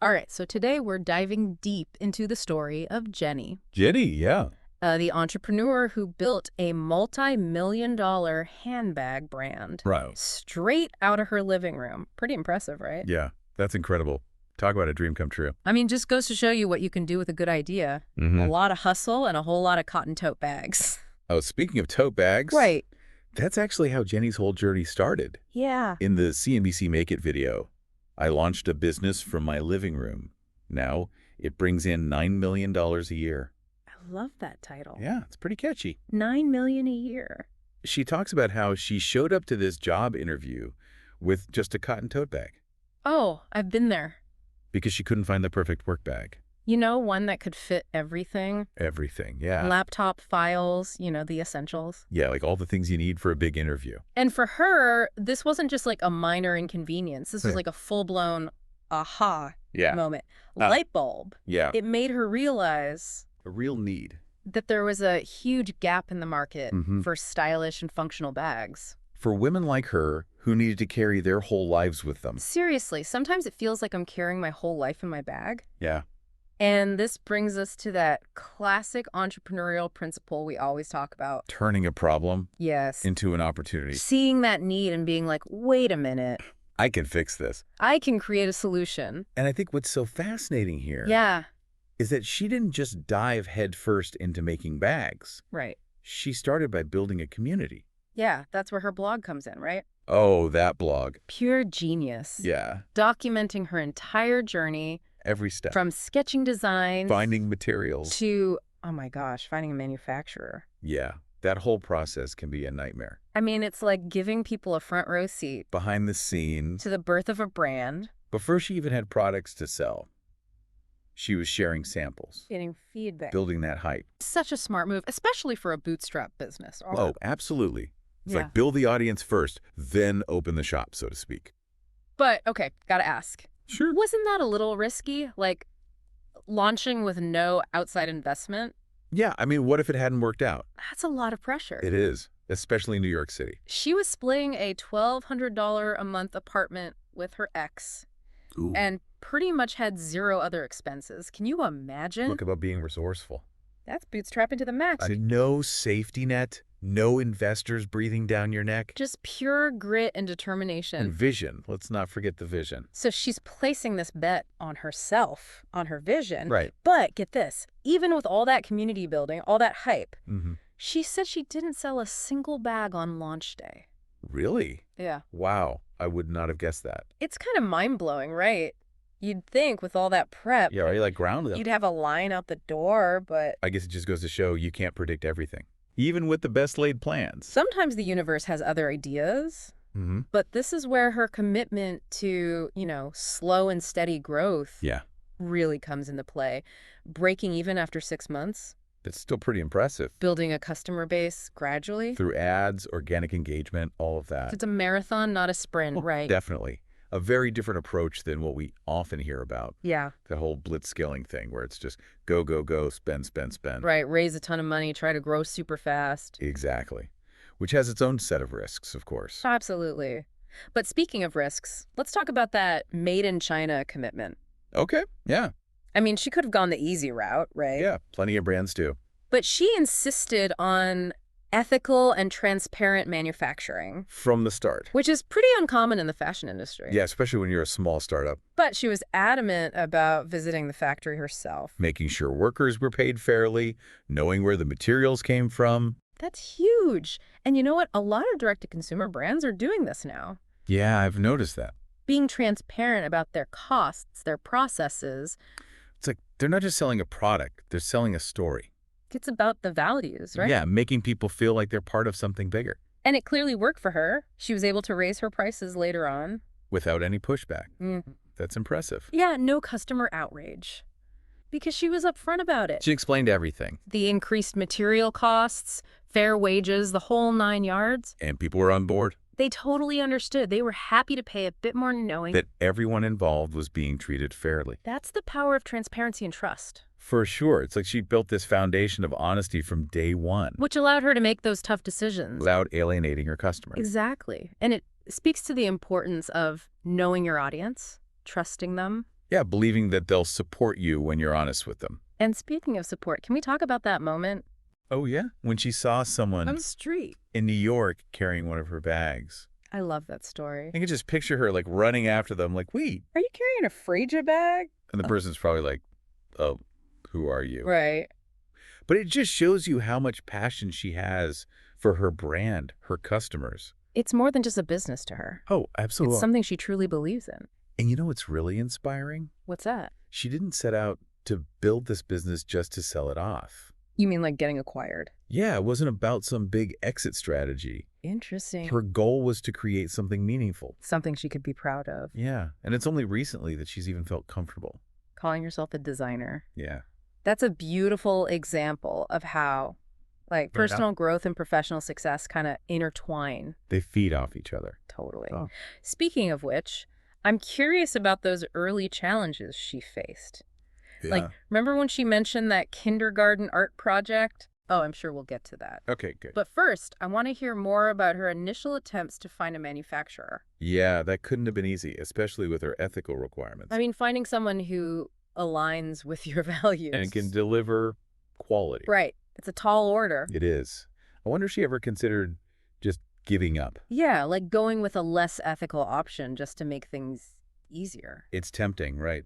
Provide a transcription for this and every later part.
All right, so today we're diving deep into the story of Jenny, Jenny, yeah. the entrepreneur who built a multi-million-dollar handbag brand Right. straight out of her living room. Pretty impressive, right? Yeah, that's incredible. Talk about a dream come true. I mean, just goes to show you what you can do with a good idea. A lot of hustle and a whole lot of cotton tote bags. Oh, speaking of tote bags. Right. That's actually how Jenny's whole journey started. Yeah. In the CNBC Make It video, I launched a business from my living room. Now, it brings in $9 million a year. I love that title. Yeah, it's pretty catchy. $9 million a year. She talks about how she showed up to this job interview with just a cotton tote bag Oh, I've been there. because she couldn't find the perfect work bag. You know, one that could fit everything. Everything, yeah. Laptop, files, the essentials. Yeah, like all the things you need for a big interview. And for her, this wasn't just like a minor inconvenience. This was Yeah. like a full-blown aha Yeah. moment. Light bulb. Yeah. It made her realize A real need. that there was a huge gap in the market Mhm. for stylish and functional bags. For women like her who needed to carry their whole lives with them. Seriously, sometimes it feels like I'm carrying my whole life in my bag. Yeah. And this brings us to that classic entrepreneurial principle we always talk about. Turning a problem Yes. into an opportunity. Seeing that need and being like, wait a minute, I can fix this. I can create a solution. And I think what's so fascinating here Yeah, is that she didn't just dive headfirst into making bags. right. She started by building a community. Yeah, that's where her blog comes in, right? Oh, that blog. Pure genius. Yeah. Documenting her entire journey Every step. from sketching designs Finding materials. to, oh my gosh, finding a manufacturer. Yeah. That whole process can be a nightmare. I mean, it's like giving people a front row seat Behind the scenes. to the birth of a brand. Before she even had products to sell, she was sharing samples. Getting feedback. Building that hype. Such a smart move, especially for a bootstrap business. Oh, absolutely. It's Yeah. like build the audience first, then open the shop, so to speak. But, okay, gotta ask. Sure. Wasn't that a little risky? Like, launching with no outside investment? Yeah, I mean, what if it hadn't worked out? That's a lot of pressure. It is, especially in New York City. She was splitting a $1,200 a month apartment with her ex Ooh. and pretty much had zero other expenses. Can you imagine? Look about being resourceful. That's bootstrapping to the max. No safety net, no investors breathing down your neck. Just pure grit and And determination. vision. Let's not forget the vision. So she's placing this bet on herself, on her vision. Right. But get this, even with all that community building, all that hype, Mm-hmm. she said she didn't sell a single bag on launch day. Really? Yeah. Wow. I would not have guessed that. It's kind of mind-blowing, right? You'd think with all that prep, Yeah, right? Like grounded. you'd have a line out the door, but I guess it just goes to show you can't predict everything, even with the best laid plans. sometimes the universe has other ideas. Mm-hmm. But this is where her commitment to, slow and steady growth Yeah. really comes into play. Breaking even after 6 months, That's still pretty impressive. building a customer base gradually. Through ads, organic engagement, all of that. It's a marathon, not a sprint, Oh, right? Definitely. A very different approach than what we often hear about. Yeah, The whole blitz scaling thing where it's just go, go, go, spend, spend, spend. right. Raise a ton of money, try to grow super fast. Exactly. Which has its own set of risks, of course. Absolutely. But speaking of risks, let's talk about that made in China commitment. Okay. Yeah. I mean, she could have gone the easy route, right? Yeah. Plenty of brands do. But she insisted on ethical and transparent manufacturing, From the start. which is pretty uncommon in the fashion industry. Yeah, especially when you're a small startup. But she was adamant about visiting the factory herself. Making sure workers were paid fairly, knowing where the materials came from. That's huge. And you know what? A lot of direct-to-consumer brands are doing this now. Yeah, I've noticed that. Being transparent about their costs, their processes. It's like they're not just selling a product, they're selling a story. It's about the values, right? Yeah, making people feel like they're part of something bigger And it clearly worked for her. She was able to raise her prices later on. without any pushback. Mm. That's impressive. Yeah, no customer outrage. Because she was upfront about it. She explained everything, The increased material costs, fair wages, the whole 9 yards. and people were on board. They totally understood. They were happy to pay a bit more knowing That everyone involved was being treated fairly. that's the power of transparency and trust, For sure. It's like she built this foundation of honesty from day one which allowed her to make those tough decisions. without alienating her customers. Exactly. And it speaks to the importance of knowing your audience, trusting them. Yeah, believing that they'll support you when you're honest with them. And speaking of support, can we talk about that moment Oh, yeah? When she saw someone on the street? in New York carrying one of her bags. I love that story. I can just picture her, like, running after them, like, wait. Are you carrying a Freja bag? And the person's probably like, oh, who are you? Right. But it just shows you how much passion she has for her brand, her customers. It's more than just a business to her. Oh, It's absolutely. something she truly believes in. And you know what's really inspiring? What's that? She didn't set out to build this business just to sell it off. You mean like getting acquired? Yeah, it wasn't about some big exit strategy. Interesting. Her goal was to create something meaningful. Something she could be proud of. Yeah, and it's only recently that she's even felt comfortable. Calling yourself a designer. Yeah. That's a beautiful example of how, like, Fair enough. personal growth and professional success kind of intertwine. They feed off each other. Totally. Oh. Speaking of which, I'm curious about those early challenges she faced. Yeah. Like, remember when she mentioned that kindergarten art project? Oh, I'm sure we'll get to that. Okay, good. But first, I want to hear more about her initial attempts to find a manufacturer. Yeah, that couldn't have been easy, especially with her ethical requirements. I mean, finding someone who aligns with your values. And can deliver quality. Right. It's a tall order. It is. I wonder if she ever considered just giving up. Yeah, like going with a less ethical option just to make things easier. It's tempting, right?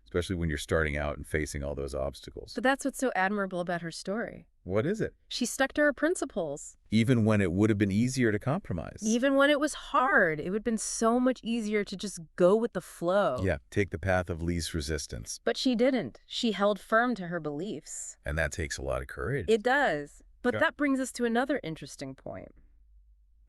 Especially when you're starting out and facing all those obstacles. But that's what's so admirable about her story. What is it? She stuck to her principles. Even when it would have been easier to compromise. Even when it was hard, it would have been so much easier to just go with the flow. Yeah, take the path of least resistance. But she didn't. She held firm to her beliefs. And that takes a lot of courage. It does. But Yeah. that brings us to another interesting point.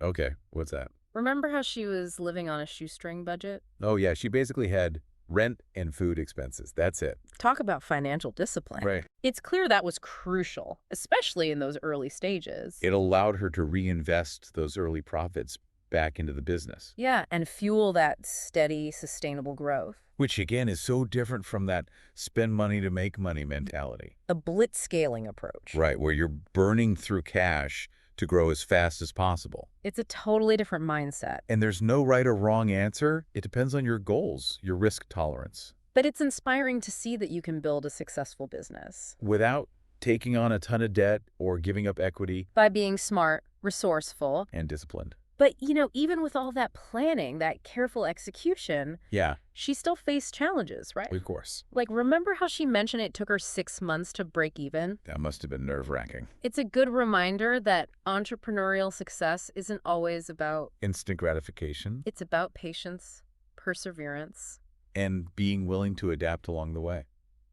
Okay, what's that? Remember how she was living on a shoestring budget? Oh, yeah, she basically had rent and food expenses. That's it. Talk about financial discipline. Right. It's clear that was crucial, especially in those early stages. It allowed her to reinvest those early profits back into the business. Yeah, and fuel that steady, sustainable growth. Which, again, is so different from that spend money to make money mentality. A blitzscaling approach. Right, where you're burning through cash to grow as fast as possible. It's a totally different mindset. And there's no right or wrong answer. It depends on your goals, your risk tolerance. But it's inspiring to see that you can build a successful business. Without taking on a ton of debt or giving up equity By being smart, resourceful. and disciplined. But, even with all that planning, that careful execution, Yeah, she still faced challenges, right? of course. Like, remember how she mentioned it took her 6 months to break even? That must have been nerve-wracking. It's a good reminder that entrepreneurial success isn't always about, Instant gratification it's about patience, perseverance. and being willing to adapt along the way.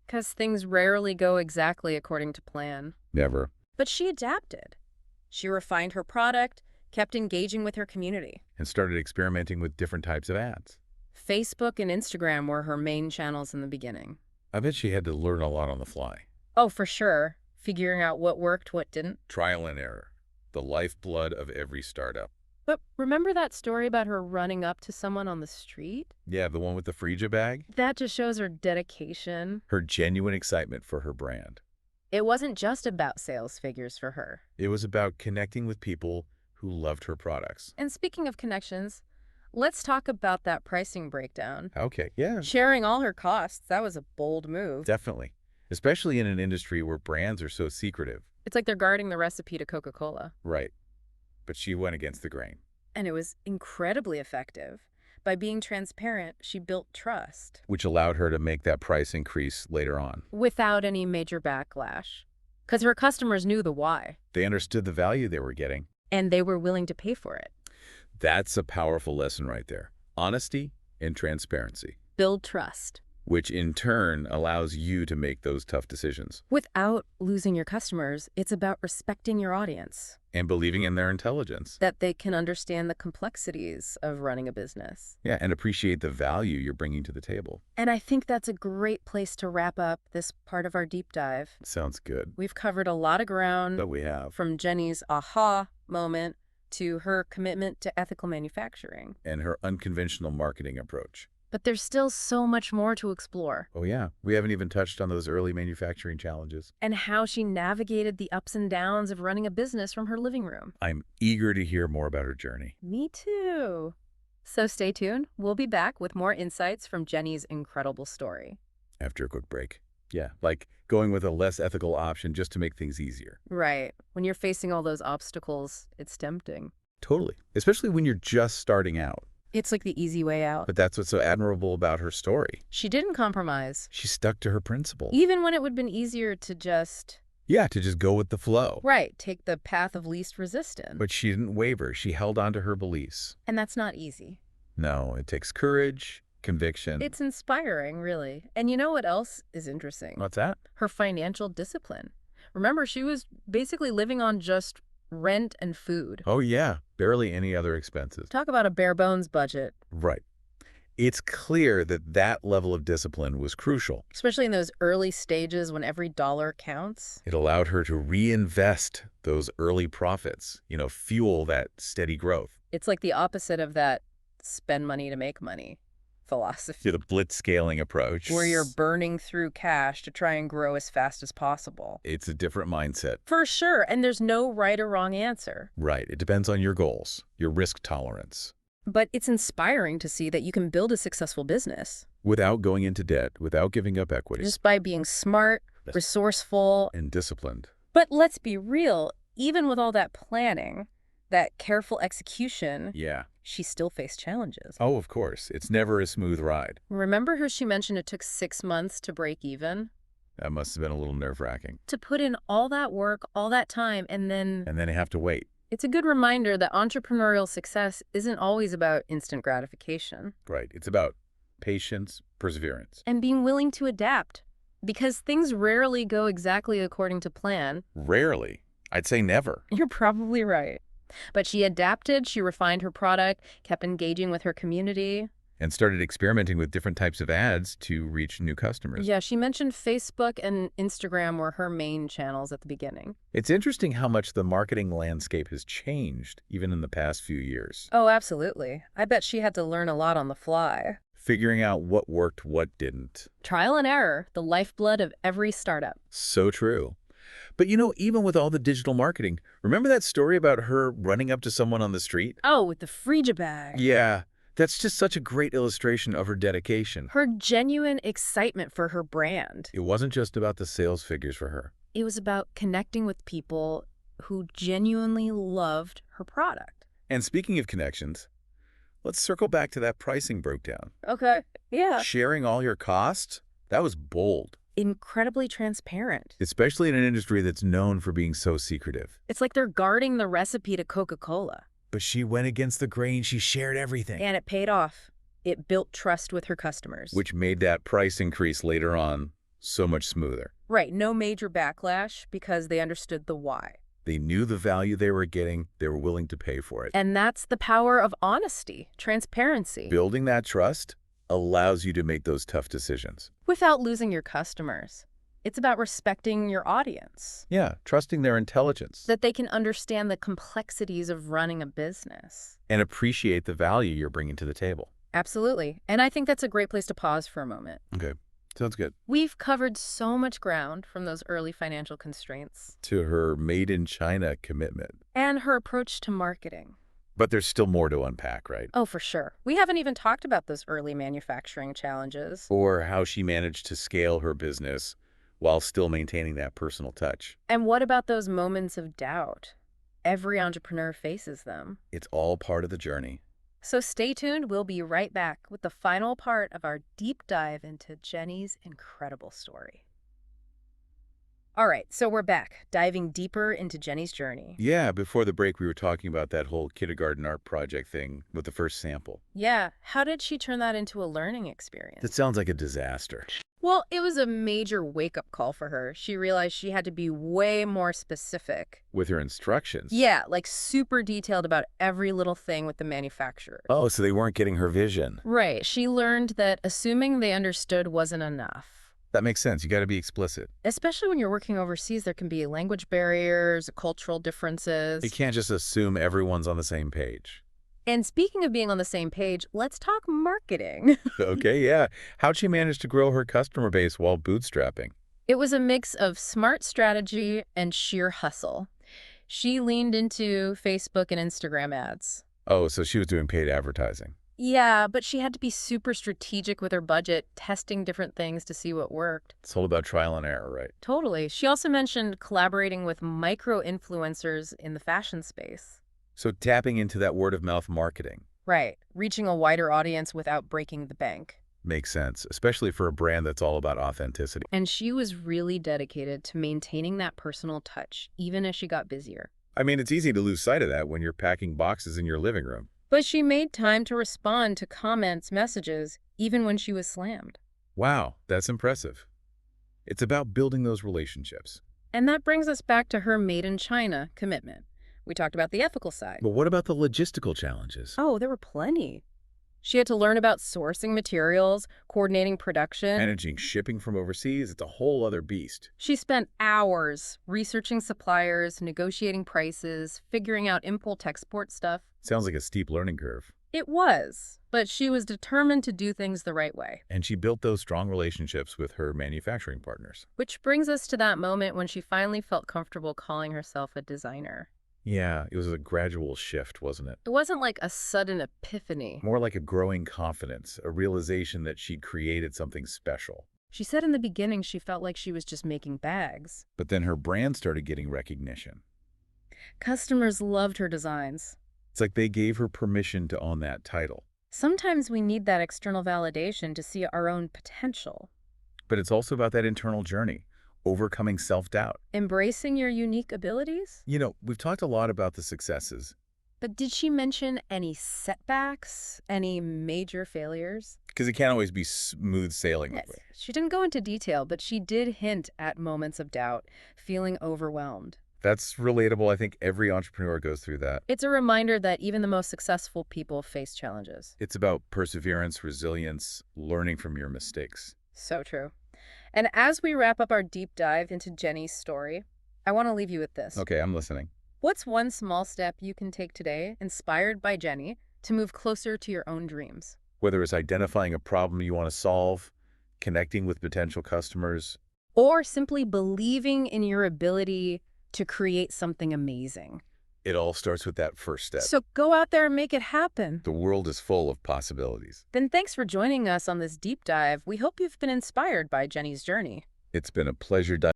Because things rarely go exactly according to plan. Never. But she adapted. She refined her product, kept engaging with her community. And started experimenting with different types of ads. Facebook and Instagram were her main channels in the beginning. I bet she had to learn a lot on the fly. Oh, for sure. Figuring out what worked, what didn't. Trial and error. The lifeblood of every startup. But remember that story about her running up to someone on the street? Yeah, the one with the Freja bag? That just shows her dedication. Her genuine excitement for her brand. It wasn't just about sales figures for her. It was about connecting with people who loved her products. And speaking of connections, let's talk about that pricing breakdown. Okay, yeah, Sharing all her costs, that was a bold move. definitely. Especially in an industry where brands are so secretive. It's like they're guarding the recipe to Coca-Cola. Right. But she went against the grain. And it was incredibly effective. By being transparent, she built trust. Which allowed her to make that price increase later on. Without any major backlash. Because her customers knew the why. They understood the value they were getting. And they were willing to pay for it. That's a powerful lesson right there. Honesty and transparency. Build trust. Which in turn allows you to make those tough decisions. Without losing your customers, it's about respecting your audience. And believing in their intelligence. That they can understand the complexities of running a business. Yeah, and appreciate the value you're bringing to the table. And I think that's a great place to wrap up this part of our deep dive. Sounds good. We've covered a lot of ground. But we have. From Jenny's aha moment to her commitment to ethical manufacturing. And her unconventional marketing approach. But there's still so much more to explore. Oh yeah, we haven't even touched on those early manufacturing challenges. And how she navigated the ups and downs of running a business from her living room. I'm eager to hear more about her journey. Me too. So stay tuned. We'll be back with more insights from Jenny's incredible story. After a quick break. Yeah, like going with a less ethical option just to make things easier. Right. When you're facing all those obstacles, it's tempting. Totally. Especially when you're just starting out. It's like the easy way out. But that's what's so admirable about her story. She didn't compromise, She stuck to her principles. even when it would have been easier to just, Yeah, to just go with the flow. right, take the path of least resistance. But she didn't waver. She held on to her beliefs. And that's not easy. No, it takes courage, conviction. It's inspiring, really. And you know what else is interesting? What's that? Her financial discipline. Remember, she was basically living on just rent and food. Oh, yeah. Barely any other expenses. Talk about a bare bones budget, Right. It's clear that that level of discipline was crucial. especially in those early stages when every dollar counts. It allowed her to reinvest those early profits, fuel that steady growth. It's like the opposite of that spend money to make money philosophy, The blitzscaling approach. where you're burning through cash to try and grow as fast as possible. It's a different mindset. For sure, and there's no right or wrong answer. Right. It depends on your goals, your risk tolerance. But it's inspiring to see that you can build a successful business Without going into debt, without giving up equity. just by being smart, resourceful. And disciplined. But let's be real, even with all that planning, that careful execution, Yeah. she still faced challenges. Oh, of course. It's never a smooth ride. Remember how she mentioned it took 6 months to break even? That must have been a little nerve-wracking. To put in all that work, all that time, and then And then you have to wait. it's a good reminder that entrepreneurial success isn't always about instant gratification Right. It's about patience, perseverance. and being willing to adapt, because things rarely go exactly according to plan. Rarely. I'd say never. You're probably right. But she adapted, she refined her product, kept engaging with her community. And started experimenting with different types of ads to reach new customers. Yeah, she mentioned Facebook and Instagram were her main channels at the beginning. It's interesting how much the marketing landscape has changed, even in the past few years. Oh, absolutely. I bet she had to learn a lot on the fly. Figuring out what worked, what didn't. Trial and error, the lifeblood of every startup. So true. But even with all the digital marketing, remember that story about her running up to someone on the street? Oh, with the Freja bag. Yeah, that's just such a great illustration of her dedication. Her genuine excitement for her brand. It wasn't just about the sales figures for her. It was about connecting with people who genuinely loved her product. And speaking of connections, let's circle back to that pricing breakdown. Okay. Yeah. Sharing all your costs? That was bold. Incredibly transparent. Especially in an industry that's known for being so secretive. It's like they're guarding the recipe to Coca-Cola. But she went against the grain. She shared everything. And it paid off. It built trust with her customers. Which made that price increase later on so much smoother. Right. No major backlash because they understood the why. They knew the value they were getting. They were willing to pay for it. And that's the power of honesty, transparency. Building that trust allows you to make those tough decisions. Without losing your customers. It's about respecting your audience. Yeah, trusting their intelligence. That they can understand the complexities of running a business. And appreciate the value you're bringing to the table. Absolutely. And I think that's a great place to pause for a moment. Okay, sounds good. We've covered so much ground from those early financial constraints. To her made in China commitment. And her approach to marketing. But there's still more to unpack, right? Oh, for sure. We haven't even talked about those early manufacturing challenges. Or how she managed to scale her business while still maintaining that personal touch. And what about those moments of doubt? Every entrepreneur faces them. It's all part of the journey. So stay tuned. We'll be right back with the final part of our deep dive into Jenny's incredible story. All right, so we're back, diving deeper into Jenny's journey. Yeah, before the break, we were talking about that whole kindergarten art project thing with the first sample. Yeah, how did she turn that into a learning experience? That sounds like a disaster. Well, it was a major wake-up call for her. She realized she had to be way more specific. With her instructions. Yeah, like super detailed about every little thing with the manufacturer. Oh, so they weren't getting her vision. Right. She learned that assuming they understood wasn't enough. That makes sense. You got to be explicit. Especially when you're working overseas, there can be language barriers, cultural differences. You can't just assume everyone's on the same page. And speaking of being on the same page, let's talk marketing. Okay, yeah. How'd she manage to grow her customer base while bootstrapping? It was a mix of smart strategy and sheer hustle. She leaned into Facebook and Instagram ads. Oh, so she was doing paid advertising. Yeah, but she had to be super strategic with her budget, testing different things to see what worked. It's all about trial and error, right? Totally. She also mentioned collaborating with micro-influencers in the fashion space. So tapping into that word-of-mouth marketing Right, reaching a wider audience without breaking the bank. makes sense, especially for a brand that's all about authenticity. And she was really dedicated to maintaining that personal touch, even as she got busier. I mean, it's easy to lose sight of that when you're packing boxes in your living room. But she made time to respond to comments, messages, even when she was slammed. Wow, that's impressive. It's about building those relationships. And that brings us back to her Made in China commitment. We talked about the ethical side. But what about the logistical challenges? Oh, there were plenty. She had to learn about sourcing materials, coordinating production. Managing shipping from overseas, it's a whole other beast. She spent hours researching suppliers, negotiating prices, figuring out import-export stuff. Sounds like a steep learning curve. It was, but she was determined to do things the right way. And she built those strong relationships with her manufacturing partners. Which brings us to that moment when she finally felt comfortable calling herself a designer. Yeah, it was a gradual shift, wasn't it? It wasn't like a sudden epiphany. More like a growing confidence, a realization that she'd created something special. She said in the beginning she felt like she was just making bags. But then her brand started getting recognition. Customers loved her designs. It's like they gave her permission to own that title. Sometimes we need that external validation to see our own potential. But it's also about that internal journey, overcoming self-doubt. Embracing your unique abilities? You know, we've talked a lot about the successes, But did she mention any setbacks? Any major failures? because it can't always be smooth sailing Yes. that way. She didn't go into detail, but she did hint at moments of doubt, feeling overwhelmed. That's relatable. I think every entrepreneur goes through that. It's a reminder that even the most successful people face challenges. It's about perseverance, resilience, learning from your mistakes. So true. And as we wrap up our deep dive into Jenny's story, I want to leave you with this. Okay, I'm listening. What's one small step you can take today, inspired by Jenny, to move closer to your own dreams? Whether it's identifying a problem you want to solve, connecting with potential customers, Or simply believing in your ability to create something amazing. it all starts with that first step. So go out there and make it happen. The world is full of possibilities. Then thanks for joining us on this deep dive. We hope you've been inspired by Jenny's journey. It's been a pleasure